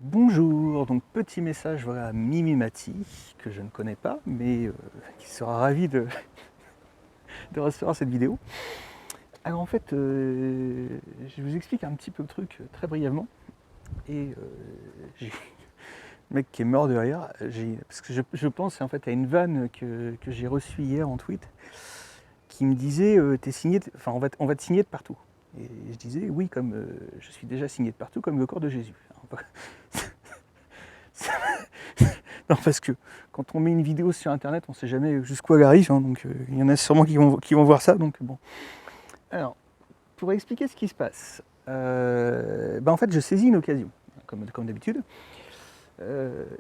Bonjour, donc petit message voilà, à Mimi Mati, que je ne connais pas, mais qui sera ravi de recevoir cette vidéo. Alors en fait, je vous explique un petit peu le truc très brièvement. Et j'ai le mec qui est mort de rire, parce que je pense en fait à une vanne que j'ai reçue hier en tweet, qui me disait t'es signé, enfin on va te signer de partout. Et je disais oui, comme je suis déjà signé de partout, comme le corps de Jésus. Non, parce que quand on met une vidéo sur internet, on ne sait jamais jusqu'où elle arrive, hein, donc il y en a sûrement qui vont voir ça. Donc bon. Alors, pour expliquer ce qui se passe, en fait, je saisis une occasion, comme d'habitude.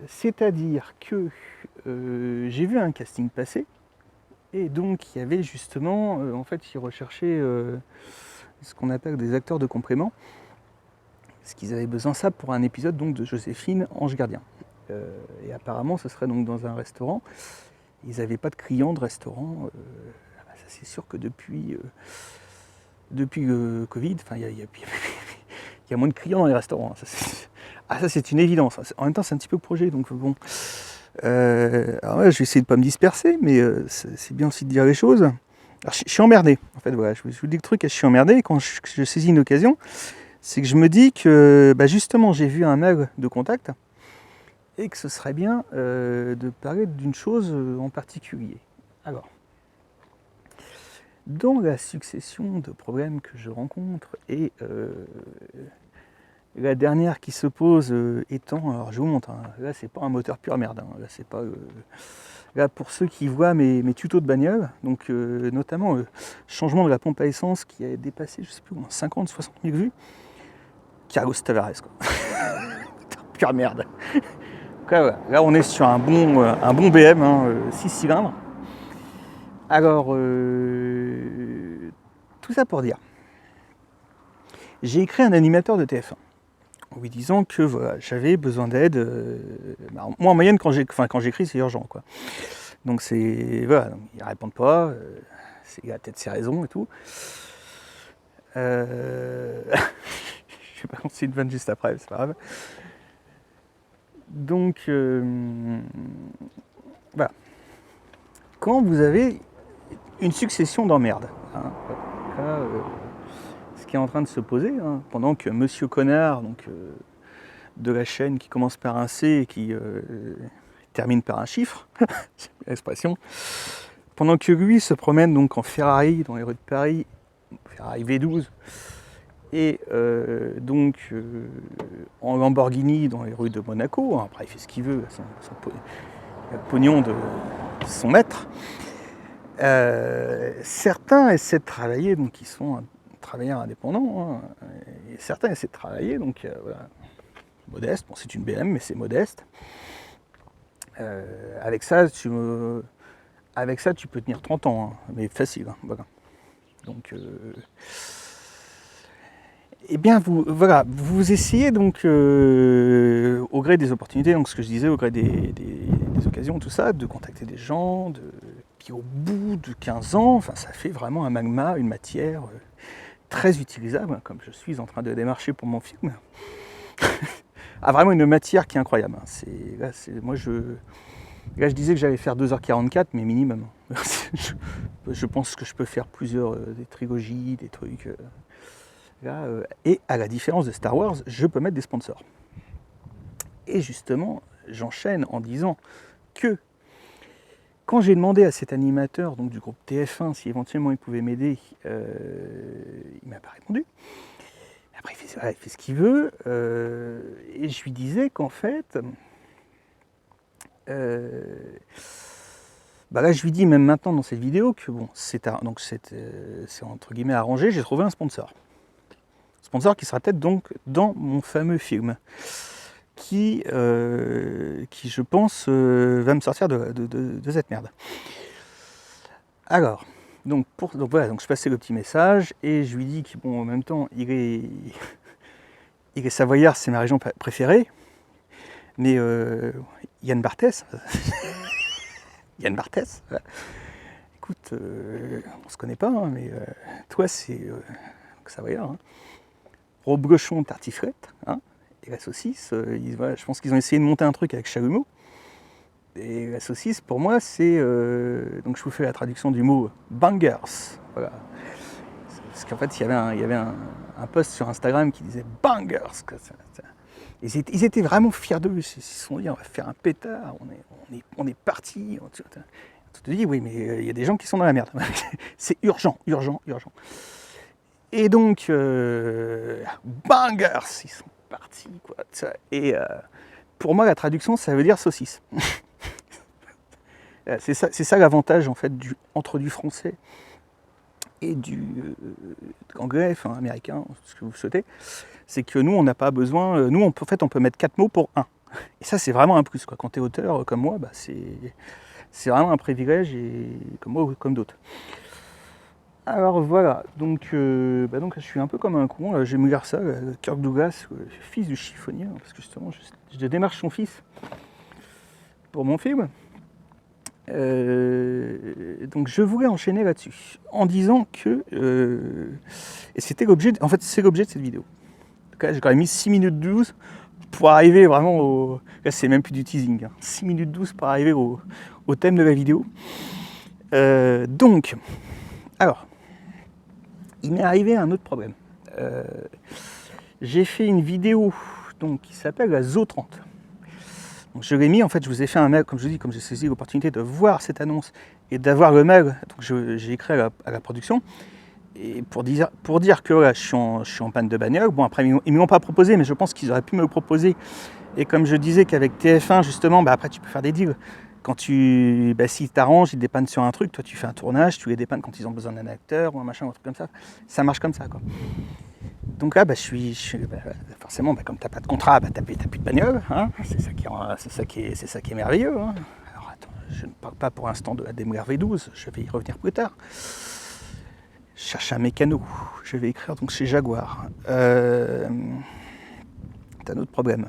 C'est-à-dire que j'ai vu un casting passer, et donc il y avait justement, en fait, ils recherchaient ce qu'on appelle des acteurs de complément, parce qu'ils avaient besoin de ça pour un épisode donc de Joséphine, Ange Gardien. Et apparemment, ce serait donc dans un restaurant. Ils n'avaient pas de clients de restaurant. Ça, c'est sûr que depuis le Covid, il y a moins de clients dans les restaurants. Ça, c'est une évidence. En même temps, c'est un petit peu le projet. Donc, bon. Alors là, je vais essayer de ne pas me disperser, mais c'est bien aussi de dire les choses. Alors, je suis emmerdé. En fait, voilà, je vous dis le truc, je suis emmerdé. Quand je saisis une occasion, c'est que je me dis que, justement, j'ai vu un mail de contact et que ce serait bien de parler d'une chose en particulier. Alors, dans la succession de problèmes que je rencontre, et la dernière qui se pose étant, alors je vous montre, hein, là c'est pas un moteur pure merde, hein, là c'est pas... là pour ceux qui voient mes tutos de bagnole, donc notamment le changement de la pompe à essence qui a dépassé, je sais plus, 50-60 000 vues, Carlos Tavares quoi. Pure merde. Là, là, on est sur un bon BM, hein, 6 cylindres. Alors, tout ça pour dire, j'ai écrit un animateur de TF1 en lui disant que voilà, j'avais besoin d'aide. Moi, en moyenne, quand j'écris, c'est urgent, quoi. Donc, voilà, donc, ils ne répondent pas, il a peut-être ses raisons et tout. Je vais pas lancer une vanne juste après, c'est pas grave. Donc, voilà. Quand vous avez une succession d'emmerdes, hein, ce qui est en train de se poser, hein, pendant que Monsieur Connard, donc de la chaîne qui commence par un C et qui termine par un chiffre, c'est l'expression, pendant que lui se promène donc en Ferrari dans les rues de Paris, Ferrari V12, et en Lamborghini dans les rues de Monaco, hein, après il fait ce qu'il veut, le pognon de son maître. Certains essaient de travailler, donc ils sont travailleurs indépendants, hein, et certains essaient de travailler, donc voilà, modeste, bon c'est une BM mais c'est modeste. Avec ça tu peux tenir 30 ans, hein, mais facile, hein, voilà. Donc eh bien vous essayez donc au gré des opportunités, donc ce que je disais, au gré des occasions, tout ça, de contacter des gens, puis au bout de 15 ans, enfin ça fait vraiment un magma, une matière très utilisable, hein, comme je suis en train de démarcher pour mon film. Ah, vraiment une matière qui est incroyable. Là, je disais que j'allais faire 2h44, mais minimum. Je pense que je peux faire plusieurs, des trilogies, des trucs. Et à la différence de Star Wars, je peux mettre des sponsors. Et justement, j'enchaîne en disant que quand j'ai demandé à cet animateur donc du groupe TF1 si éventuellement il pouvait m'aider, il m'a pas répondu. Après, il fait ce qu'il veut. Et je lui disais qu'en fait, là, je lui dis même maintenant dans cette vidéo que bon, c'est entre guillemets arrangé. J'ai trouvé un sponsor. Sponsor qui sera peut-être donc dans mon fameux film, qui je pense, va me sortir de cette merde. Alors, donc voilà, donc je passais le petit message et je lui dis que bon, en même temps, il est savoyard, c'est ma région préférée, mais Yann Barthès, voilà. Écoute, on se connaît pas, hein, mais toi c'est savoyard, hein. Reblochon tartiflette, hein, Et la saucisse, voilà, je pense qu'ils ont essayé de monter un truc avec chalumeau. Et la saucisse, pour moi, c'est... donc je vous fais la traduction du mot bangers. Voilà. Parce qu'en fait, il y avait un post sur Instagram qui disait bangers. Ils étaient vraiment fiers d'eux. Ils se sont dit, on va faire un pétard, on est parti. Tu te dis, oui, mais il y a des gens qui sont dans la merde. C'est urgent, urgent, urgent. Et donc, bangers, ils sont partis, quoi. Et pour moi, la traduction, ça veut dire saucisse. C'est ça l'avantage, en fait, entre du français et du anglais, enfin américain, ce que vous souhaitez. C'est que nous, on n'a pas besoin... Nous, en fait, on peut mettre 4 mots pour un. Et ça, c'est vraiment un plus, quoi. Quand tu es auteur, comme moi, bah, c'est vraiment un privilège, et comme moi ou comme d'autres. Alors voilà, donc je suis un peu comme un con, j'aime me lire ça, Kirk Douglas, fils du chiffonnier, parce que justement je démarche son fils pour mon film. Donc je voulais enchaîner là-dessus, en disant que, et c'était l'objet, en fait c'est l'objet de cette vidéo. Donc j'ai quand même mis 6 minutes 12 pour arriver vraiment au... Là c'est même plus du teasing, hein. 6 minutes 12 pour arriver au thème de la vidéo. Donc, alors... Il m'est arrivé un autre problème. J'ai fait une vidéo donc, qui s'appelle la Zo 30. Donc, je l'ai mis, en fait, je vous ai fait un mail, comme je vous dis, comme j'ai saisi l'opportunité de voir cette annonce et d'avoir le mail. Donc j'ai écrit à la production. Et pour dire que là, je suis en panne de bagnole. Bon, après, ils ne m'ont pas proposé, mais je pense qu'ils auraient pu me le proposer. Et comme je disais qu'avec TF1, justement, bah, après, tu peux faire des deals. Quand s'ils t'arrangent, ils te dépannent sur un truc, toi tu fais un tournage, tu les dépannes quand ils ont besoin d'un acteur ou un machin ou un truc comme ça. Ça marche comme ça, quoi. Donc là, forcément, comme t'as pas de contrat, t'as plus de bagnole, hein. C'est ça qui est merveilleux, hein. Alors attends, je ne parle pas pour l'instant de la DMR V12, je vais y revenir plus tard. Je cherche un mécano, je vais écrire donc chez Jaguar. T'as un autre problème.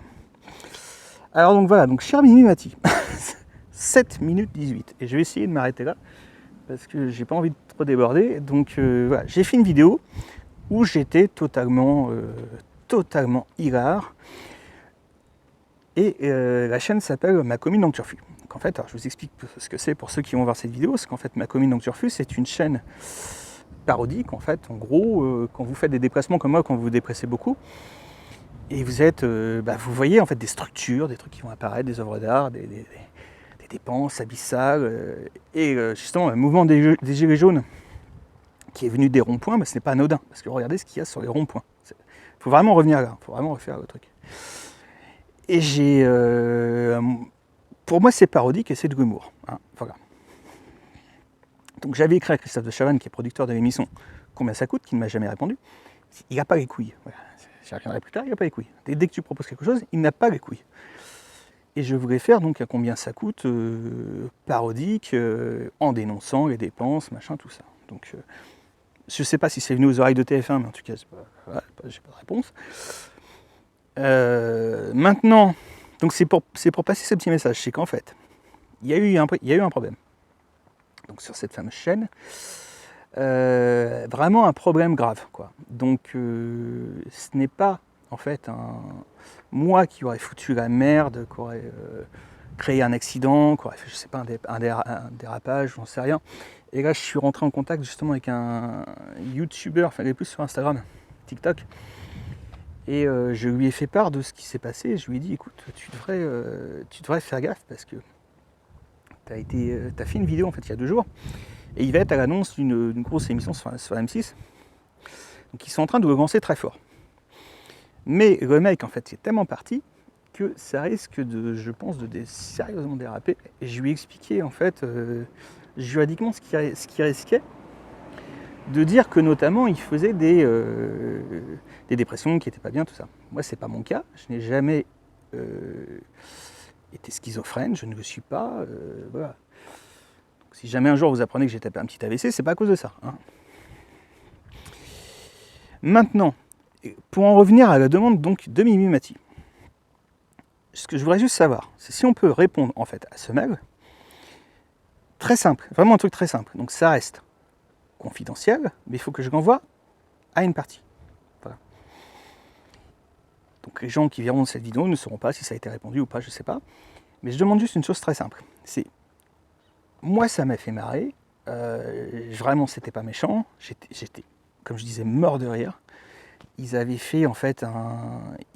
Alors donc voilà, donc cher Mimi Mati. 7 minutes 18. Et je vais essayer de m'arrêter là parce que j'ai pas envie de trop déborder. Donc voilà, j'ai fait une vidéo où j'étais totalement hilar. Et la chaîne s'appelle Ma Commune dans Turfu. Donc en fait, alors, je vous explique ce que c'est pour ceux qui vont voir cette vidéo. C'est qu'en fait, Ma Commune dans Turfu, c'est une chaîne parodique. En fait, en gros, quand vous faites des déplacements comme moi, quand vous vous dépressez beaucoup, et vous êtes, vous voyez en fait des structures, des trucs qui vont apparaître, des œuvres d'art, des dépenses abyssales, et justement le mouvement des Gilets jaunes qui est venu des ronds-points, ce n'est pas anodin, parce que regardez ce qu'il y a sur les ronds-points. Il faut vraiment revenir là, il faut vraiment refaire le truc. Et pour moi c'est parodique et c'est de l'humour, hein, voilà. Donc j'avais écrit à Christophe de Chavannes, qui est producteur de l'émission Combien ça coûte, qui ne m'a jamais répondu. Il n'a pas les couilles, voilà. J'y reviendrai plus tard, il n'a pas les couilles. Dès que tu proposes quelque chose, il n'a pas les couilles. Et je voulais faire donc à combien ça coûte, parodique, en dénonçant les dépenses, machin, tout ça. Donc je ne sais pas si c'est venu aux oreilles de TF1, mais en tout cas, j'ai pas de réponse. Maintenant, donc c'est pour passer ce petit message, c'est qu'en fait, il y a eu un problème. Donc sur cette fameuse chaîne, vraiment un problème grave, quoi. Donc ce n'est pas en fait moi qui aurais foutu la merde, qui aurait créé un accident, qui aurait fait, je sais pas, un dérapage, j'en sais rien. Et là, je suis rentré en contact justement avec un YouTuber, enfin il est plus sur Instagram, TikTok, et je lui ai fait part de ce qui s'est passé. Je lui ai dit, écoute, tu devrais faire gaffe parce que t'as fait une vidéo en fait il y a 2 jours, et il va être à l'annonce d'une grosse émission sur M6. Donc ils sont en train de le lancer très fort. Mais le mec, en fait, est tellement parti que ça risque je pense, de sérieusement déraper. Et je lui ai expliqué, en fait, juridiquement ce qu'il risquait. De dire que, notamment, il faisait des dépressions qui n'étaient pas bien, tout ça. Moi, c'est pas mon cas. Je n'ai jamais été schizophrène. Je ne le suis pas. Voilà. Donc, si jamais un jour vous apprenez que j'ai tapé un petit AVC, c'est pas à cause de ça, hein. Maintenant, pour en revenir à la demande donc de Mimi Mati, ce que je voudrais juste savoir, c'est si on peut répondre en fait à ce mail. Très simple, vraiment un truc très simple. Donc ça reste confidentiel, mais il faut que je l'envoie à une partie. Voilà. Donc les gens qui verront cette vidéo ne sauront pas si ça a été répondu ou pas, je sais pas. Mais je demande juste une chose très simple. C'est, moi ça m'a fait marrer, vraiment c'était pas méchant, j'étais, comme je disais, mort de rire. Ils avaient fait en fait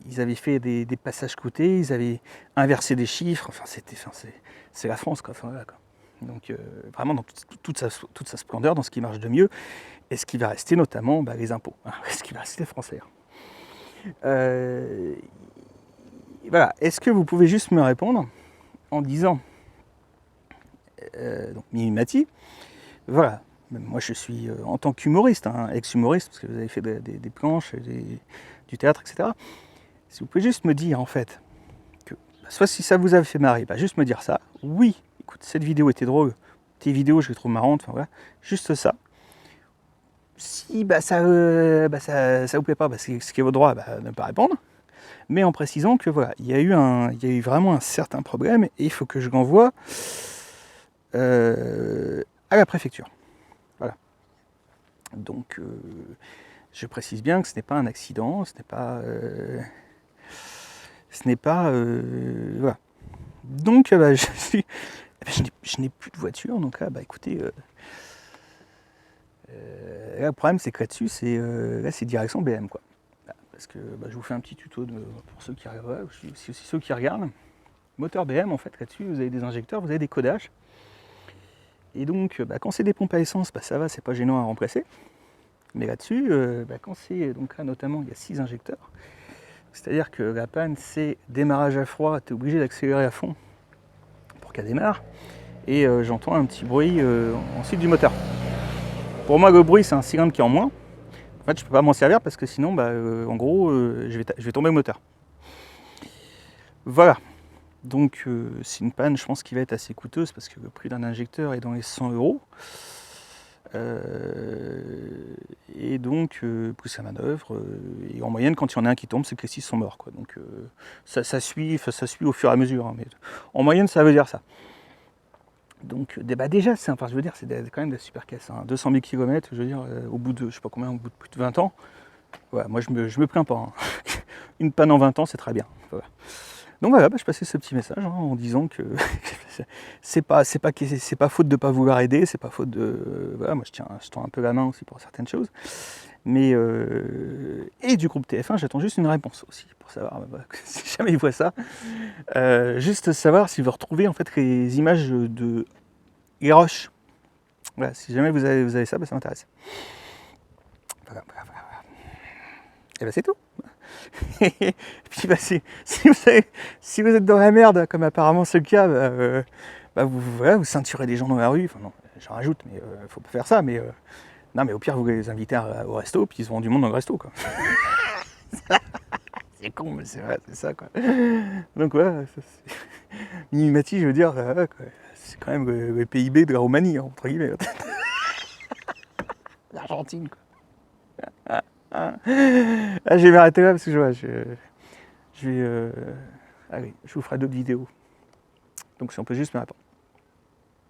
des passages côtés, ils avaient inversé des chiffres, enfin c'est la France quoi, enfin, voilà, quoi. Donc vraiment dans toute sa splendeur, dans ce qui marche de mieux, et ce qui va rester notamment les impôts, hein, ce qui va rester français. Voilà, est-ce que vous pouvez juste me répondre en disant, donc Mimimati, voilà, moi je suis en tant qu'humoriste, hein, ex-humoriste, parce que vous avez fait des planches, du théâtre, etc. Si vous pouvez juste me dire en fait, que, soit si ça vous a fait marrer, juste me dire ça, oui, écoute, cette vidéo était drôle, tes vidéos je les trouve marrantes, enfin voilà, juste ça. Si ça vous plaît pas, c'est ce qui est votre droit, de ne pas répondre. Mais en précisant que voilà, il y a eu vraiment un certain problème et il faut que je l'envoie à la préfecture. Voilà. Donc je précise bien que ce n'est pas un accident, ce n'est pas voilà. Donc je n'ai plus de voiture, donc là écoutez, là, le problème c'est que là-dessus c'est direction BM quoi. Parce que je vous fais un petit tuto pour ceux qui regardent, aussi ceux qui regardent. Moteur BM, en fait, là-dessus, vous avez des injecteurs, vous avez des codages. Et donc, quand c'est des pompes à essence, ça va, c'est pas gênant à remplacer. Mais là-dessus, quand c'est, donc là, notamment, il y a 6 injecteurs. C'est-à-dire que la panne, c'est démarrage à froid, tu es obligé d'accélérer à fond pour qu'elle démarre. Et j'entends un petit bruit ensuite du moteur. Pour moi, le bruit, c'est un cylindre qui est en moins. En fait, je peux pas m'en servir parce que sinon, en gros, je vais tomber le moteur. Voilà. Donc, c'est une panne, je pense, qui va être assez coûteuse parce que le prix d'un injecteur est dans les 100 €. Et donc, plus la manœuvre. Et en moyenne, quand il y en a un qui tombe, c'est que les 6 sont morts, quoi. Donc, ça suit au fur et à mesure. Hein, mais en moyenne, ça veut dire ça. Donc, déjà, c'est quand même des super caisses. Hein. 200 000 km, je veux dire, au bout de, je sais pas combien, au bout de plus de 20 ans. Voilà, moi, je me plains pas. Hein. Une panne en 20 ans, c'est très bien. Voilà. Donc voilà, je passais ce petit message en disant que c'est pas faute de pas vouloir aider, c'est pas faute de. Voilà, moi je tends un peu la main aussi pour certaines choses. Mais et du groupe TF1, j'attends juste une réponse aussi pour savoir si jamais ils voient ça. Juste savoir si vous retrouvez en fait les images de Hirosh. Voilà, si jamais vous avez ça, ça m'intéresse. Voilà. Et c'est tout. Et puis si vous êtes dans la merde, comme apparemment c'est le cas, vous ceinturez des gens dans la rue. Enfin non, j'en rajoute, mais faut pas faire ça. Mais non, mais au pire vous les invitez au resto, puis ils se vendent du monde dans le resto, quoi. C'est con, mais c'est vrai, c'est ça, quoi. Donc voilà, Mimimati, je veux dire, c'est quand même le PIB de la Roumanie, hein, entre guillemets. L'Argentine, quoi. Je vais m'arrêter là parce que je vais. Allez, je vous ferai d'autres vidéos. Donc si on peut juste me répondre.